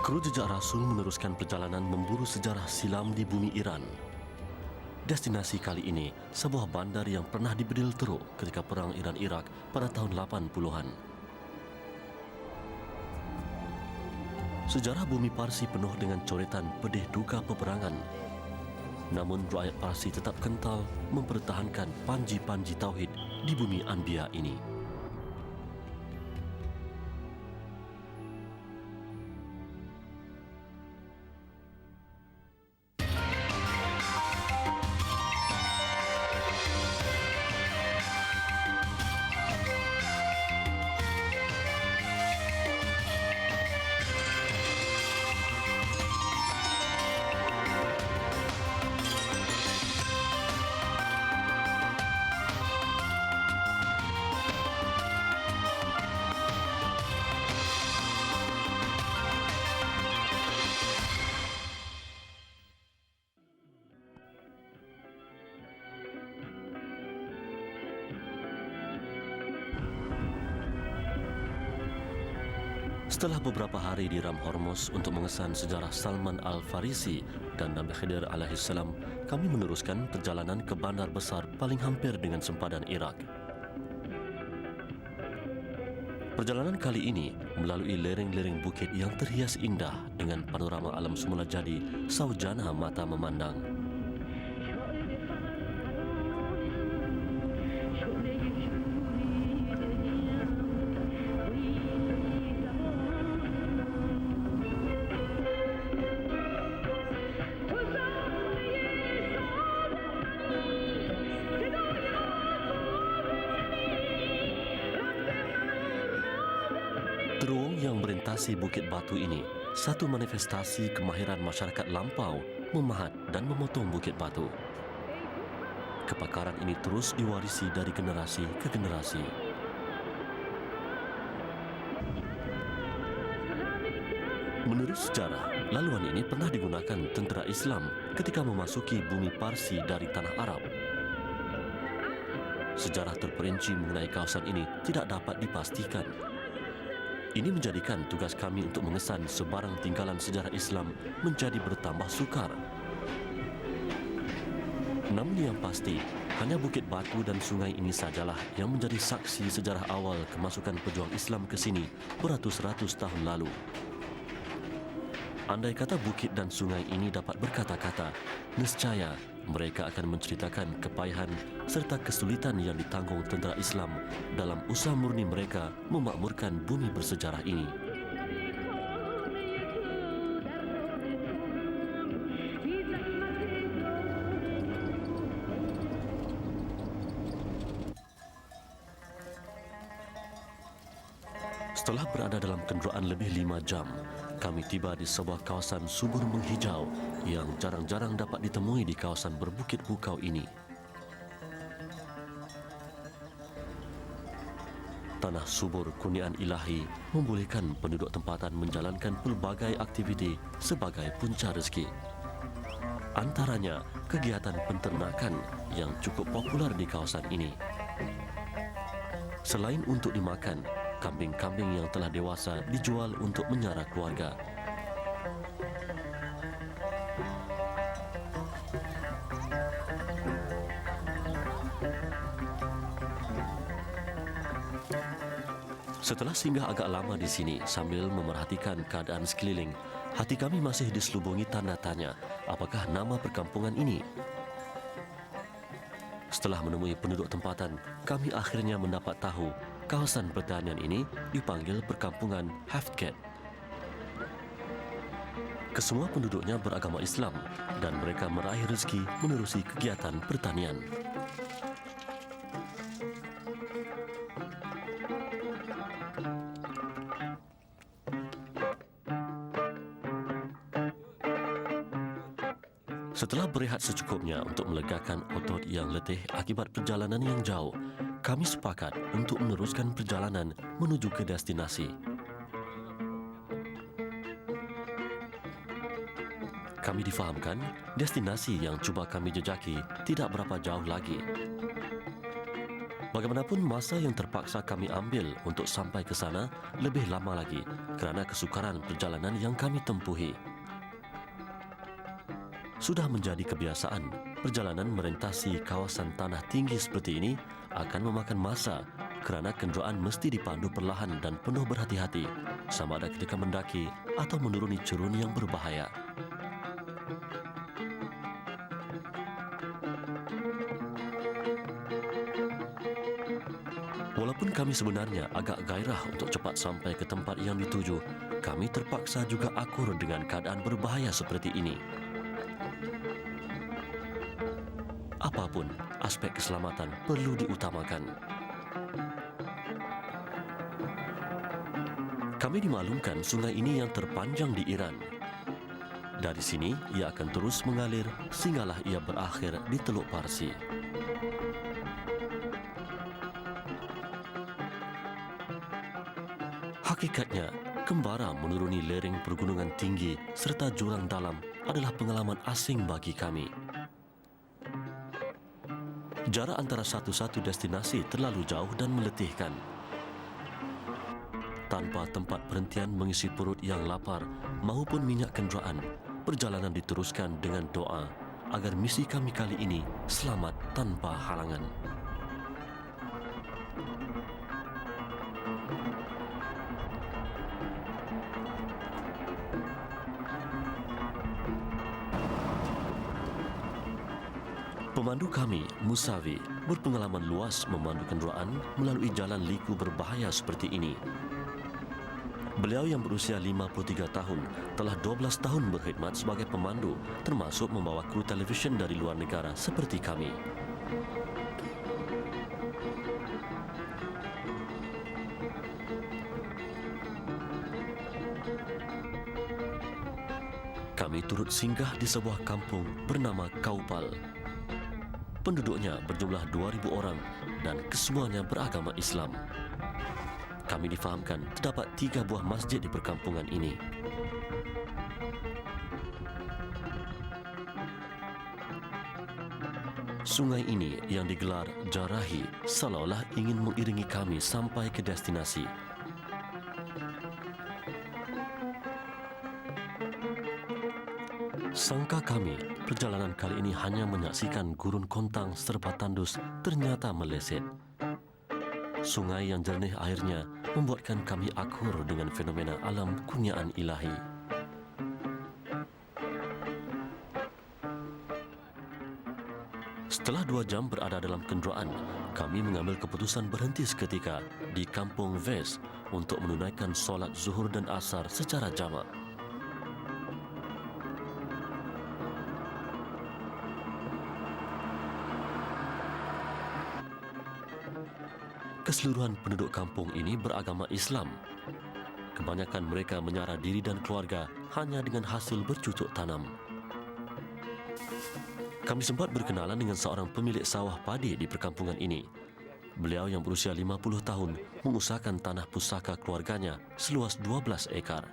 Kru Jejak Rasul meneruskan perjalanan memburu sejarah silam di bumi Iran. Destinasi kali ini sebuah bandar yang pernah dibedil teruk ketika Perang Iran-Iraq pada tahun 80-an. Sejarah bumi Parsi penuh dengan coretan pedih duka peperangan. Namun rakyat Parsi tetap kental mempertahankan panji-panji tauhid di bumi Anbiya ini. Setelah beberapa hari di Ram Hormuz untuk mengesan sejarah Salman Al-Farisi dan Nabi Khidir alaihissalam, kami meneruskan perjalanan ke bandar besar paling hampir dengan sempadan Iraq. Perjalanan kali ini melalui lereng-lereng bukit yang terhias indah dengan panorama alam semula jadi saujana mata memandang. Terowong yang merintasi Bukit Batu ini satu manifestasi kemahiran masyarakat lampau memahat dan memotong Bukit Batu. Kepakaran ini terus diwarisi dari generasi ke generasi. Menurut sejarah, laluan ini pernah digunakan tentera Islam ketika memasuki bumi Parsi dari tanah Arab. Sejarah terperinci mengenai kawasan ini tidak dapat dipastikan. Ini menjadikan tugas kami untuk mengesan sebarang tinggalan sejarah Islam menjadi bertambah sukar. Namun yang pasti, hanya Bukit Batu dan sungai ini sajalah yang menjadi saksi sejarah awal kemasukan pejuang Islam ke sini beratus-ratus tahun lalu. Andai kata bukit dan sungai ini dapat berkata-kata, nescaya mereka akan menceritakan kepayahan serta kesulitan yang ditanggung tentera Islam dalam usaha murni mereka memakmurkan bumi bersejarah ini. Setelah berada dalam kenderaan lebih 5 jam, kami tiba di sebuah kawasan subur menghijau yang jarang-jarang dapat ditemui di kawasan berbukit bukau ini. Tanah subur kurniaan ilahi membolehkan penduduk tempatan menjalankan pelbagai aktiviti sebagai punca rezeki. Antaranya kegiatan penternakan yang cukup popular di kawasan ini. Selain untuk dimakan, kambing-kambing yang telah dewasa dijual untuk menyara keluarga. Setelah singgah agak lama di sini sambil memerhatikan keadaan sekeliling, hati kami masih diselubungi tanda tanya, apakah nama perkampungan ini? Setelah menemui penduduk tempatan, kami akhirnya mendapat tahu kawasan pertanian ini dipanggil perkampungan Haftgat. Kesemua penduduknya beragama Islam dan mereka meraih rezeki menerusi kegiatan pertanian. Setelah berehat secukupnya untuk melegakan otot yang letih akibat perjalanan yang jauh, kami sepakat untuk meneruskan perjalanan menuju ke destinasi. Kami difahamkan destinasi yang cuba kami jejaki tidak berapa jauh lagi. Bagaimanapun masa yang terpaksa kami ambil untuk sampai ke sana lebih lama lagi kerana kesukaran perjalanan yang kami tempuhi. Sudah menjadi kebiasaan, perjalanan merentasi kawasan tanah tinggi seperti ini akan memakan masa kerana kenderaan mesti dipandu perlahan dan penuh berhati-hati sama ada ketika mendaki atau menuruni cerun yang berbahaya. Walaupun kami sebenarnya agak gairah untuk cepat sampai ke tempat yang dituju, kami terpaksa juga akur dengan keadaan berbahaya seperti ini. Apapun, aspek keselamatan perlu diutamakan. Kami dimaklumkan sungai ini yang terpanjang di Iran. Dari sini, ia akan terus mengalir sehinggalah ia berakhir di Teluk Parsi. Hakikatnya, kembara menuruni lereng pergunungan tinggi serta jurang dalam adalah pengalaman asing bagi kami. Jarak antara satu-satu destinasi terlalu jauh dan meletihkan. Tanpa tempat perhentian mengisi perut yang lapar maupun minyak kenderaan, perjalanan diteruskan dengan doa agar misi kami kali ini selamat tanpa halangan. Pemandu kami, Musawi, berpengalaman luas memandu kenderaan melalui jalan liku berbahaya seperti ini. Beliau yang berusia 53 tahun telah 12 tahun berkhidmat sebagai pemandu, termasuk membawa kru televisyen dari luar negara seperti kami. Kami turut singgah di sebuah kampung bernama Kaupal. Penduduknya berjumlah 2,000 orang dan kesemuanya beragama Islam. Kami difahamkan terdapat 3 buah masjid di perkampungan ini. Sungai ini yang digelar Jarahi seolah-olah ingin mengiringi kami sampai ke destinasi. Sangka kami, perjalanan kali ini hanya menyaksikan gurun kontang serba tandus ternyata meleset. Sungai yang jernih airnya membuatkan kami akur dengan fenomena alam kurniaan ilahi. Setelah 2 jam berada dalam kenderaan, kami mengambil keputusan berhenti seketika di Kampung Ves untuk menunaikan solat zuhur dan asar secara jamak. Keseluruhan penduduk kampung ini beragama Islam. Kebanyakan mereka menyara diri dan keluarga hanya dengan hasil bercucuk tanam. Kami sempat berkenalan dengan seorang pemilik sawah padi di perkampungan ini. Beliau yang berusia 50 tahun mengusahakan tanah pusaka keluarganya seluas 12 ekar.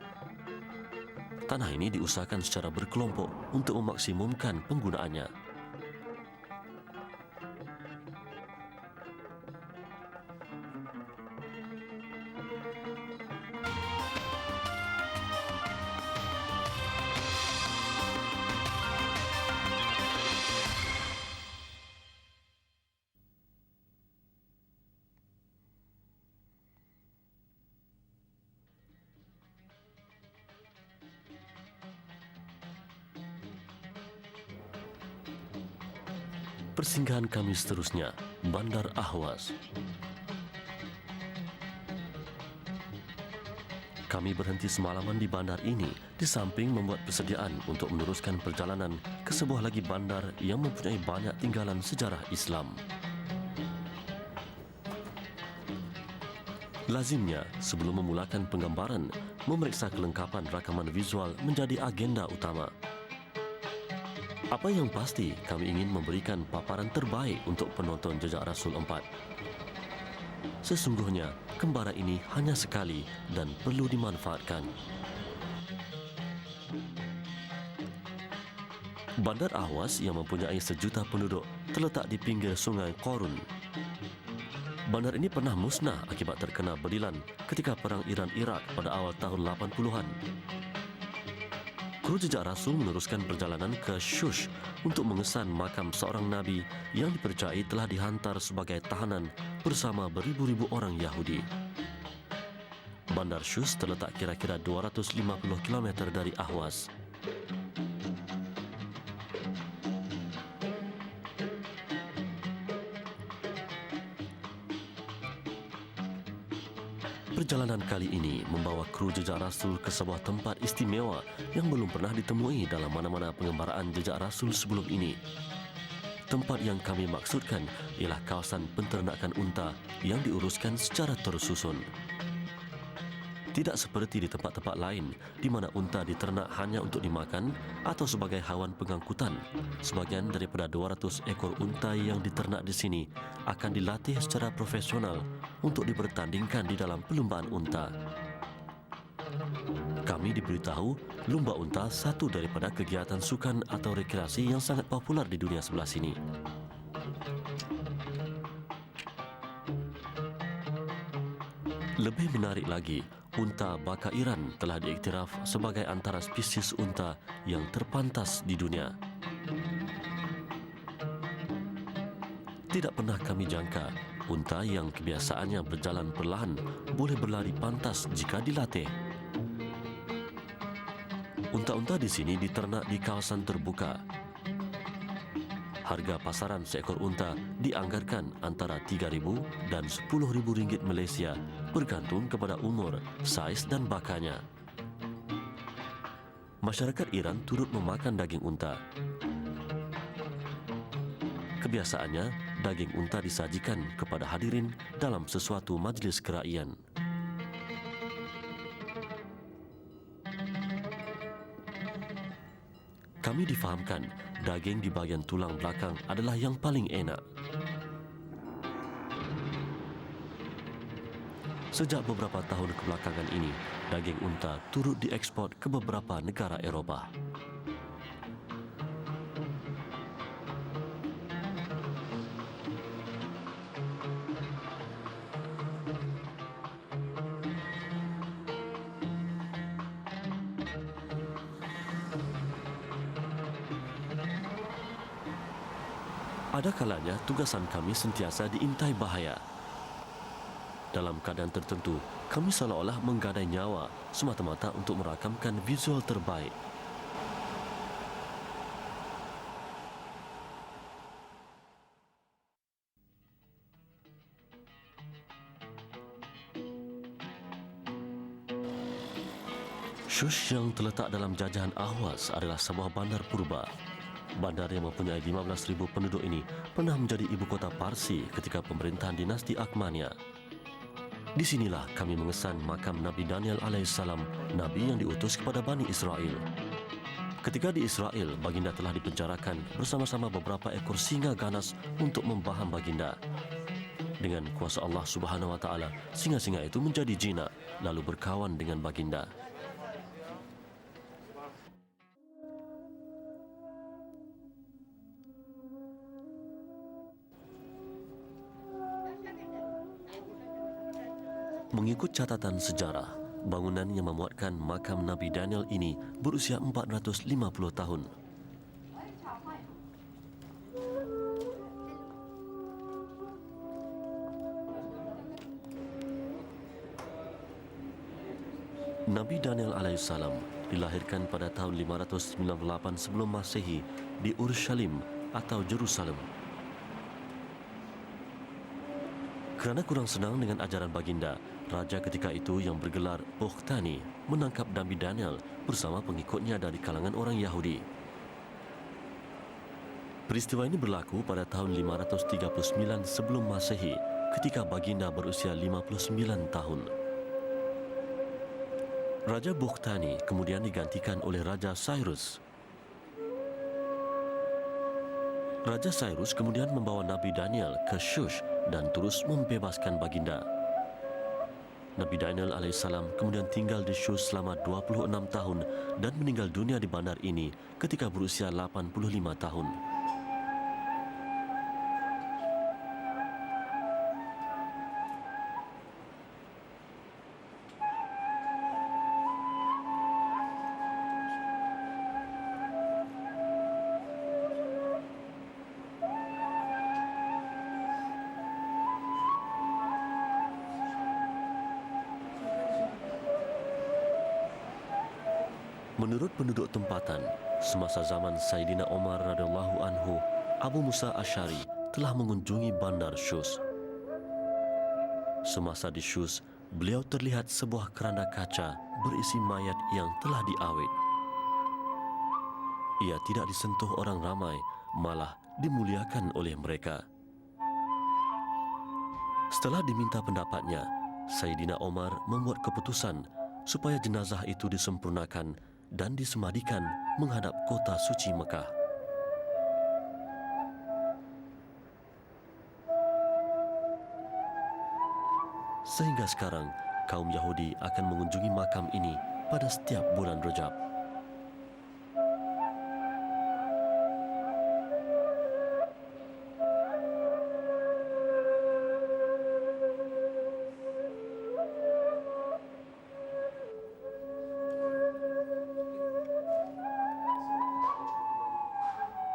Tanah ini diusahakan secara berkelompok untuk memaksimumkan penggunaannya. Persinggahan kami seterusnya, Bandar Ahwas. Kami berhenti semalaman di bandar ini di samping membuat persediaan untuk meneruskan perjalanan ke sebuah lagi bandar yang mempunyai banyak tinggalan sejarah Islam. Lazimnya, sebelum memulakan penggambaran, memeriksa kelengkapan rakaman visual menjadi agenda utama. Apa yang pasti, kami ingin memberikan paparan terbaik untuk penonton Jejak Rasul 4. Sesungguhnya, kembara ini hanya sekali dan perlu dimanfaatkan. Bandar Ahwas yang mempunyai 1 juta penduduk terletak di pinggir sungai Qorun. Bandar ini pernah musnah akibat terkena bedilan ketika Perang Iran-Iraq pada awal tahun 80-an. Kru Jejak Rasul meneruskan perjalanan ke Shush untuk mengesan makam seorang Nabi yang dipercayai telah dihantar sebagai tahanan bersama beribu-ribu orang Yahudi. Bandar Shush terletak kira-kira 250 km dari Ahwaz. Perjalanan kali ini membawa kru Jejak Rasul ke sebuah tempat istimewa yang belum pernah ditemui dalam mana-mana pengembaraan Jejak Rasul sebelum ini. Tempat yang kami maksudkan ialah kawasan penternakan unta yang diuruskan secara tersusun. Tidak seperti di tempat-tempat lain di mana unta diternak hanya untuk dimakan atau sebagai haiwan pengangkutan. Sebahagian daripada 200 ekor unta yang diternak di sini akan dilatih secara profesional untuk dipertandingkan di dalam perlumbaan unta. Kami diberitahu lumba unta satu daripada kegiatan sukan atau rekreasi yang sangat popular di dunia sebelah sini. Lebih menarik lagi, unta baka Iran telah diiktiraf sebagai antara spesies unta yang terpantas di dunia. Tidak pernah kami jangka, unta yang kebiasaannya berjalan perlahan boleh berlari pantas jika dilatih. Unta-unta di sini diternak di kawasan terbuka. Harga pasaran seekor unta dianggarkan antara RM3,000 dan RM10,000 Malaysia bergantung kepada umur, saiz dan bakanya. Masyarakat Iran turut memakan daging unta. Kebiasaannya, daging unta disajikan kepada hadirin dalam sesuatu majlis keraian. Kami difahamkan daging di bahagian tulang belakang adalah yang paling enak. Sejak beberapa tahun kebelakangan ini, daging unta turut diekspor ke beberapa negara Eropah. Ada kalanya tugasan kami sentiasa diintai bahaya. Dalam keadaan tertentu, kami seolah-olah menggadai nyawa semata-mata untuk merakamkan visual terbaik. Shush yang terletak dalam jajahan Ahwaz adalah sebuah bandar purba. Bandar yang mempunyai 15,000 penduduk ini pernah menjadi ibu kota Parsi ketika pemerintahan dinasti Akhmania. Di sinilah kami mengesan makam Nabi Daniel alaihissalam, Nabi yang diutus kepada Bani Israel. Ketika di Israel, baginda telah dipenjarakan bersama-sama beberapa ekor singa ganas untuk membaham baginda. Dengan kuasa Allah Subhanahu Wa Taala, singa-singa itu menjadi jinak lalu berkawan dengan baginda. Mengikut catatan sejarah, bangunan yang memuatkan makam Nabi Daniel ini berusia 450 tahun. Nabi Daniel alaihissalam dilahirkan pada tahun 598 sebelum Masehi di Urushalim atau Jerusalem. Kerana kurang senang dengan ajaran baginda, raja ketika itu yang bergelar Bukhtani menangkap Nabi Daniel bersama pengikutnya dari kalangan orang Yahudi. Peristiwa ini berlaku pada tahun 539 sebelum Masehi ketika baginda berusia 59 tahun. Raja Bukhtani kemudian digantikan oleh Raja Cyrus. Raja Cyrus kemudian membawa Nabi Daniel ke Shush dan terus membebaskan baginda. Nabi Daniel alaihissalam kemudian tinggal di Shush selama 26 tahun dan meninggal dunia di bandar ini ketika berusia 85 tahun. Menurut penduduk tempatan, semasa zaman Saidina Umar radhiyallahu anhu, Abu Musa Asy'ari telah mengunjungi bandar Shus. Semasa di Shus, beliau terlihat sebuah keranda kaca berisi mayat yang telah diawet. Ia tidak disentuh orang ramai, malah dimuliakan oleh mereka. Setelah diminta pendapatnya, Saidina Umar membuat keputusan supaya jenazah itu disempurnakan dan disemadikan menghadap kota suci Mekah. Sehingga sekarang, kaum Yahudi akan mengunjungi makam ini pada setiap bulan Rajab.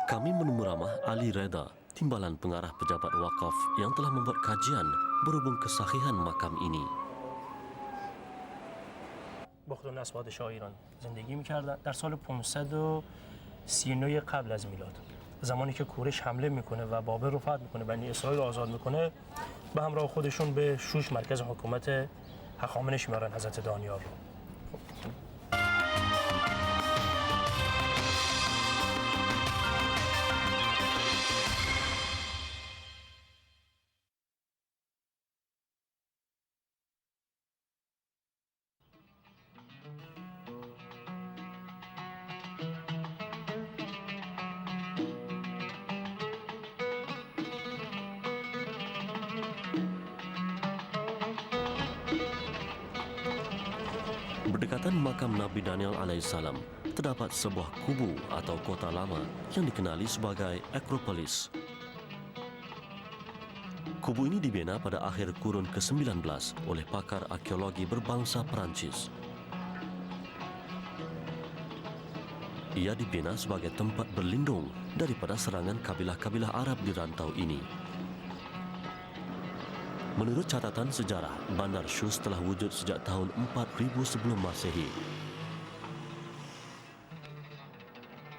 Kami menemui ramah Ali Reda, timbalan pengarah pejabat wakaf yang telah membuat kajian berhubung kesahihan makam ini. بختالنصر پادشاه ایران زندگی می‌کردن در سال 539 قبل از میلاد، زمانی که کورش حمله میکنه و بابل رو فتح میکنه، بنی اسرائیل رو آزاد میکنه، به همراه خودشون به شوش مرکز حکومت هخامنش میارن حضرت دانیال رو. Berdekatan makam Nabi Daniel alaihissalam terdapat sebuah kubu atau kota lama yang dikenali sebagai Akropolis. Kubu ini dibina pada akhir kurun ke-19 oleh pakar arkeologi berbangsa Perancis. Ia dibina sebagai tempat berlindung daripada serangan kabilah-kabilah Arab di rantau ini. Menurut catatan sejarah, Bandar Shus telah wujud sejak tahun 4000 sebelum Masehi.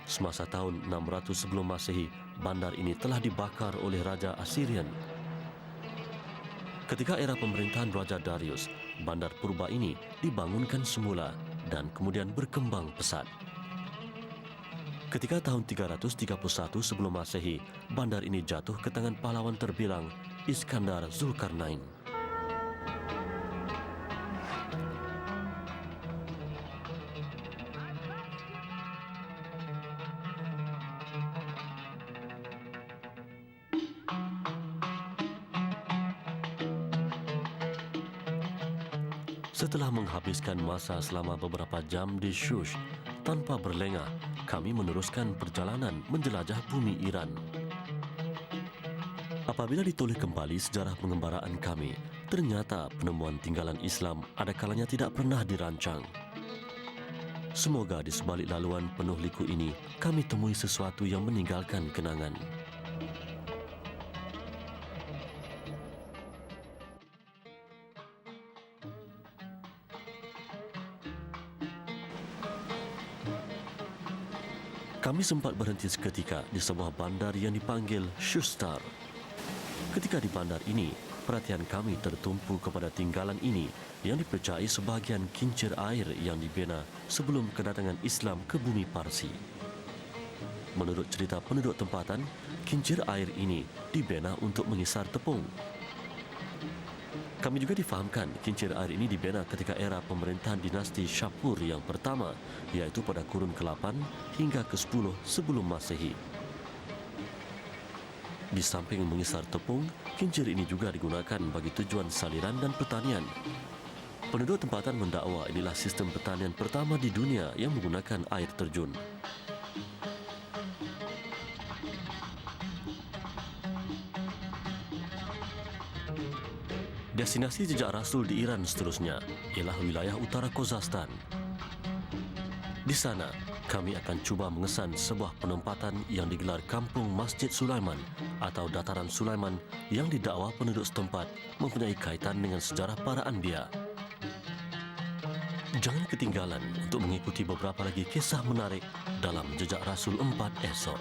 Semasa tahun 600 sebelum Masehi, bandar ini telah dibakar oleh Raja Assyrian. Ketika era pemerintahan Raja Darius, bandar purba ini dibangunkan semula dan kemudian berkembang pesat. Ketika tahun 331 sebelum Masehi, bandar ini jatuh ke tangan pahlawan terbilang Iskandar Zulkarnain. Setelah menghabiskan masa selama beberapa jam di Shus, tanpa berlengah, kami meneruskan perjalanan menjelajah bumi Iran. Apabila ditoleh kembali sejarah pengembaraan kami, ternyata penemuan tinggalan Islam ada kalanya tidak pernah dirancang. Semoga di sebalik laluan penuh liku ini, kami temui sesuatu yang meninggalkan kenangan. Kami sempat berhenti seketika di sebuah bandar yang dipanggil Shustar. Ketika di bandar ini, perhatian kami tertumpu kepada tinggalan ini yang dipercayai sebahagian kincir air yang dibina sebelum kedatangan Islam ke bumi Parsi. Menurut cerita penduduk tempatan, kincir air ini dibina untuk mengisar tepung. Kami juga difahamkan kincir air ini dibina ketika era pemerintahan dinasti Shapur yang pertama, iaitu pada kurun ke-8 hingga ke-10 sebelum Masehi. Di samping mengisar tepung, kincir ini juga digunakan bagi tujuan saliran dan pertanian. Penduduk tempatan mendakwa inilah sistem pertanian pertama di dunia yang menggunakan air terjun. Destinasi jejak Rasul di Iran seterusnya ialah wilayah utara Khuzestan. Di sana, kami akan cuba mengesan sebuah penempatan yang digelar Kampung Masjid Sulaiman atau Dataran Sulaiman yang didakwa penduduk setempat mempunyai kaitan dengan sejarah para anbiya. Jangan ketinggalan untuk mengikuti beberapa lagi kisah menarik dalam Jejak Rasul 4 esok.